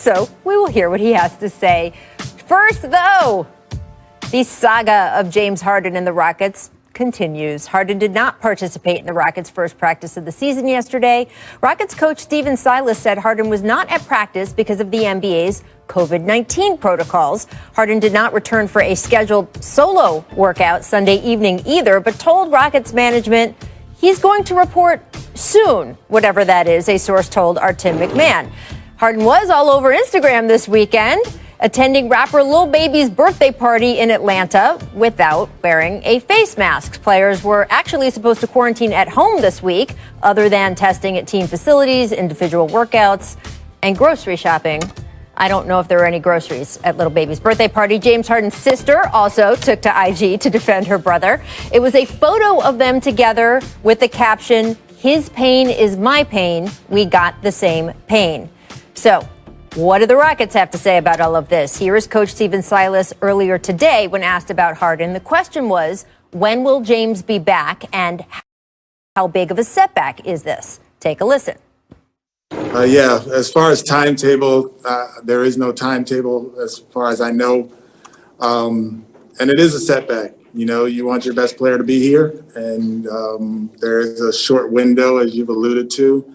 so we will hear what he has to say. First, though, the saga of James Harden and the Rockets continues. Harden did not participate in the Rockets' first practice of the season yesterday. Rockets coach Stephen Silas said Harden was not at practice because of the NBA's COVID-19 protocols. Harden did not return for a scheduled solo workout Sunday evening either, but told Rockets management he's going to report soon, whatever that is, a source told our Tim McMahon. Harden was all over Instagram this weekend, attending rapper Lil Baby's birthday party in Atlanta without wearing a face mask. Players were actually supposed to quarantine at home this week, other than testing at team facilities, individual workouts, and grocery shopping. I don't know if there were any groceries at Lil Baby's birthday party. James Harden's sister also took to IG to defend her brother. It was a photo of them together with the caption, "His pain is my pain. We got the same pain." So, what do the Rockets have to say about all of this? Here is Coach Stephen Silas earlier today when asked about Harden. The question was, when will James be back and how big of a setback is this? Take a listen. Yeah, as far as timetable, there is no timetable as far as I know. And it is a setback. You know, you want your best player to be here, and there is a short window, as you've alluded to.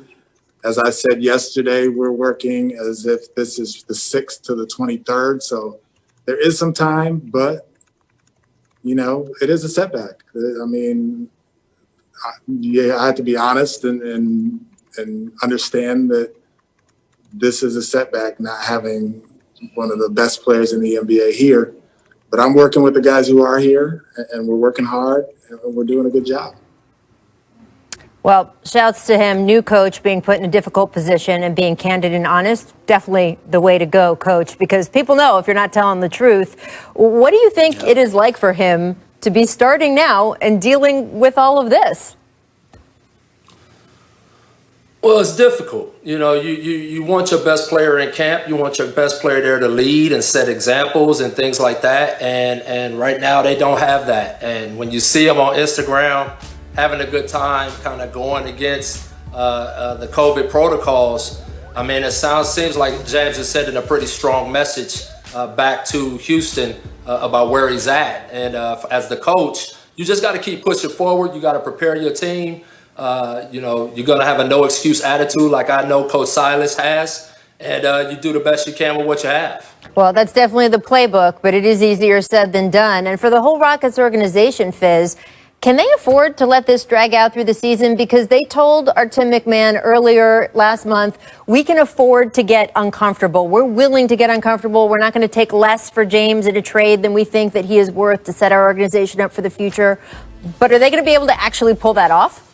As I said yesterday, we're working as if this is the 6th to the 23rd. So there is some time, but, you know, it is a setback. I mean, I have to be honest and understand that this is a setback, not having one of the best players in the NBA here. But I'm working with the guys who are here, and we're working hard, and we're doing a good job. Well, shouts to him, new coach, being put in a difficult position and being candid and honest. Definitely the way to go, Coach, because people know if you're not telling the truth. What do you think it is like for him to be starting now and dealing with all of this? Well, it's difficult. You know, you want your best player in camp. You want your best player there to lead and set examples and things like that. And right now they don't have that. And when you see them on Instagram having a good time, kind of going against the COVID protocols, I mean, seems like James is sending a pretty strong message back to Houston about where he's at. And as the coach, you just got to keep pushing forward. You got to prepare your team. You know, you're going to have a no excuse attitude like I know Coach Silas has, and you do the best you can with what you have. Well, that's definitely the playbook, but it is easier said than done. And for the whole Rockets organization, Fizz, can they afford to let this drag out through the season? Because they told our Tim McMahon earlier last month, we can afford to get uncomfortable. We're willing to get uncomfortable. We're not going to take less for James in a trade than we think that he is worth to set our organization up for the future. But are they going to be able to actually pull that off?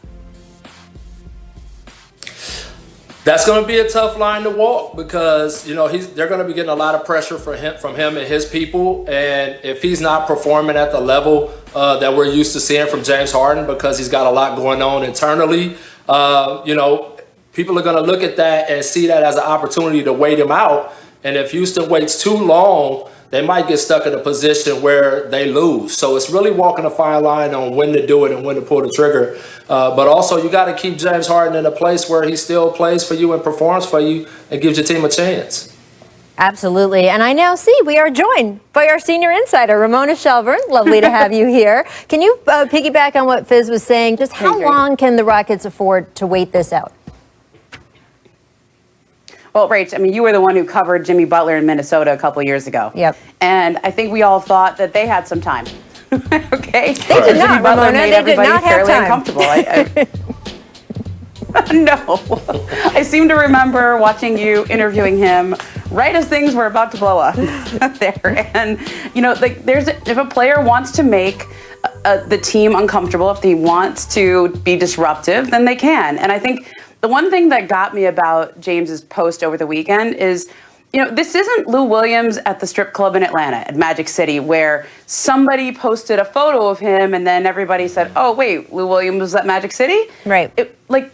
That's going to be a tough line to walk because, you know, they're going to be getting a lot of pressure from him and his people. And if he's not performing at the level that we're used to seeing from James Harden because he's got a lot going on internally, you know, people are going to look at that and see that as an opportunity to wait him out. And if Houston waits too long, they might get stuck in a position where they lose. So it's really walking a fine line on when to do it and when to pull the trigger. But also, you got to keep James Harden in a place where he still plays for you and performs for you and gives your team a chance. Absolutely. And I now see we are joined by our senior insider, Ramona Shelburne. Lovely to have you here. Can you piggyback on what Fizz was saying? Just how long can the Rockets afford to wait this out? Well, Rach, I mean, you were the one who covered Jimmy Butler in Minnesota a couple years ago. Yep. And I think we all thought that they had some time. Okay? They did not, Jimmy Butler Ramona. made They did everybody not have fairly time. uncomfortable. No. I seem to remember watching you interviewing him right as things were about to blow up there. And, you know, like if a player wants to make the team uncomfortable, if he wants to be disruptive, then they can. And I think the one thing that got me about James's post over the weekend is, you know, this isn't Lou Williams at the strip club in Atlanta, at Magic City, where somebody posted a photo of him and then everybody said, oh, wait, Lou Williams was at Magic City? Right.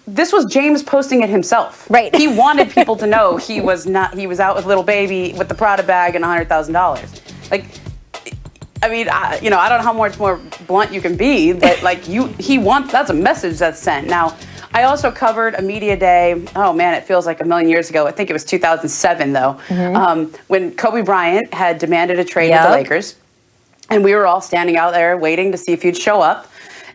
This was James posting it himself. Right. He wanted people to know he was out with Little Baby with the Prada bag and $100,000. Like, I mean, I don't know how much more blunt you can be, but that's a message that's sent. Now, I also covered a media day. Oh man, it feels like a million years ago. I think it was 2007 though, when Kobe Bryant had demanded a trade with the Lakers, and we were all standing out there waiting to see if he'd show up,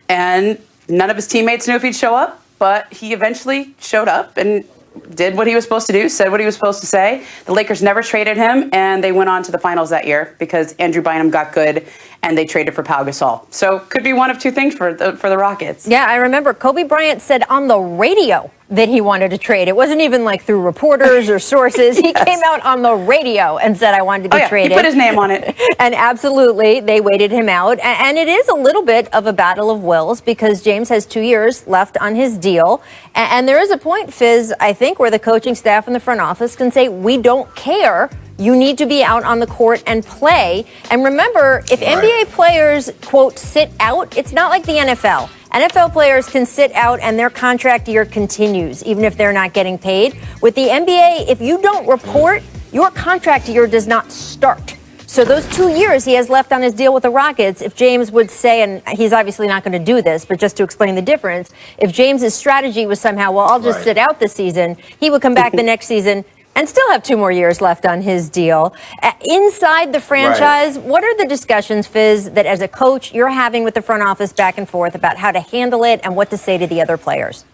and none of his teammates knew if he'd show up, but he eventually showed up and did what he was supposed to do, said what he was supposed to say. The Lakers never traded him, and they went on to the finals that year because Andrew Bynum got good, and they traded for Pau Gasol. So could be one of two things for the Rockets. Yeah, I remember Kobe Bryant said on the radio that he wanted to trade. It wasn't even like through reporters or sources. He came out on the radio and said, I wanted to be traded. He put his name on it. And absolutely, they waited him out. And it is a little bit of a battle of wills because James has 2 years left on his deal. And there is a point, Fizz, I think, where the coaching staff and the front office can say, we don't care. You need to be out on the court and play. And remember, if NBA players, quote, sit out, it's not like the NFL. NFL players can sit out and their contract year continues, even if they're not getting paid. With the NBA, if you don't report, your contract year does not start. So those 2 years he has left on his deal with the Rockets, if James would say, and he's obviously not going to do this, but just to explain the difference, if James's strategy was somehow, well, I'll just sit out this season, he would come back the next season and still have 2 more years left on his deal. Inside the franchise, what are the discussions, Fizz, that as a coach you're having with the front office back and forth about how to handle it and what to say to the other players?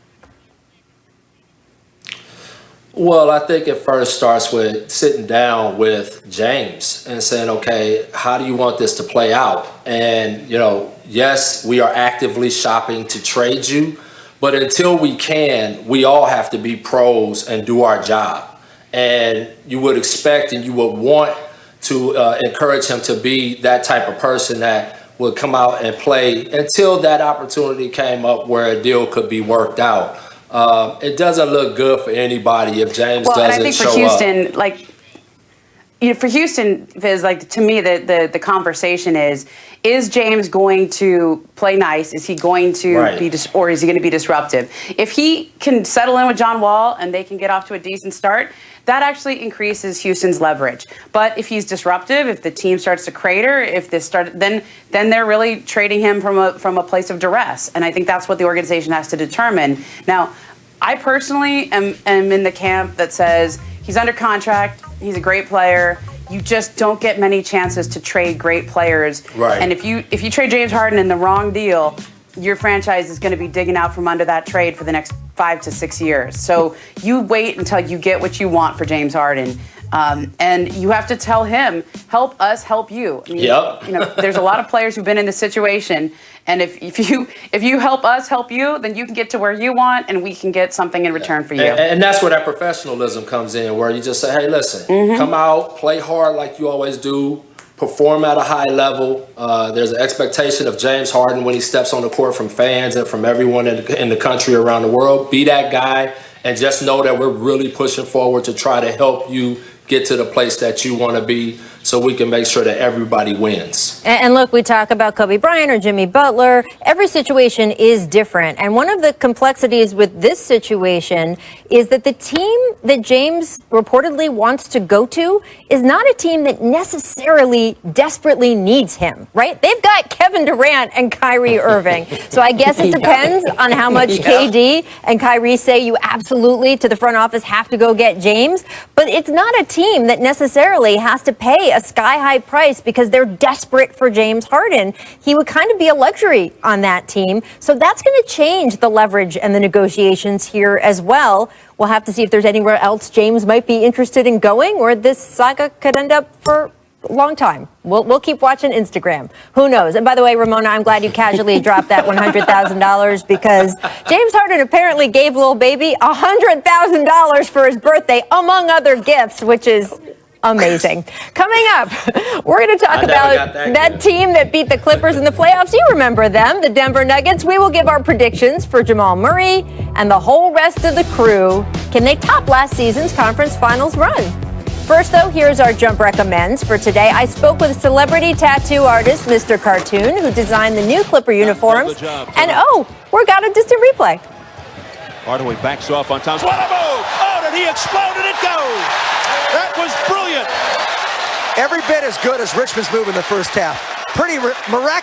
Well, I think it first starts with sitting down with James and saying, okay, how do you want this to play out? And, yes, we are actively shopping to trade you, but until we can, we all have to be pros and do our job. And you would expect and you would want to encourage him to be that type of person that would come out and play until that opportunity came up where a deal could be worked out. It doesn't look good for anybody if James doesn't show up. Well, I think for Houston, for Houston, Viz, to me, the conversation is James going to play nice? Is he going to be, or is he going to be disruptive? If he can settle in with John Wall and they can get off to a decent start, that actually increases Houston's leverage. But if he's disruptive, if the team starts to crater, then they're really trading him from a place of duress. And I think that's what the organization has to determine. Now, I personally am in the camp that says he's under contract, he's a great player. You just don't get many chances to trade great players. Right. And if you trade James Harden in the wrong deal, your franchise is going to be digging out from under that trade for the next 5 to 6 years. So you wait until you get what you want for James Harden. And you have to tell him, help us help you. I mean, there's a lot of players who've been in this situation. And if you help us help you, then you can get to where you want and we can get something in return for you. And that's where that professionalism comes in, where you just say, hey, listen, come out, play hard like you always do, perform at a high level. There's an expectation of James Harden when he steps on the court from fans and from everyone in the country around the world. Be that guy and just know that we're really pushing forward to try to help you get to the place that you want to be so we can make sure that everybody wins. And look, we talk about Kobe Bryant or Jimmy Butler. Every situation is different. And one of the complexities with this situation is that the team that James reportedly wants to go to is not a team that necessarily desperately needs him, right? They've got Kevin Durant and Kyrie Irving. So I guess it depends on how much KD and Kyrie say you absolutely to the front office have to go get James. But it's not a team that necessarily has to pay a sky-high price because they're desperate for James Harden. He would kind of be a luxury on that team. So that's going to change the leverage and the negotiations here as well. We'll have to see if there's anywhere else James might be interested in going, or this saga could end up for a long time. We'll keep watching Instagram. Who knows? And by the way, Ramona, I'm glad you casually dropped that $100,000 because James Harden apparently gave Lil Baby $100,000 for his birthday, among other gifts, which is amazing. Coming up, we're going to talk about that team that beat the Clippers in the playoffs. You remember them, the Denver Nuggets. We will give our predictions for Jamal Murray and the whole rest of the crew. Can they top last season's conference finals run? First, though, here's our Jump Recommends for today. I spoke with celebrity tattoo artist Mr. Cartoon, who designed the new Clipper uniforms. And, we got a distant replay. Hardaway backs off on Thomas. What a move! Oh, did he explode and it goes! That was brilliant! Every bit as good as Richmond's move in the first half. Pretty miraculous.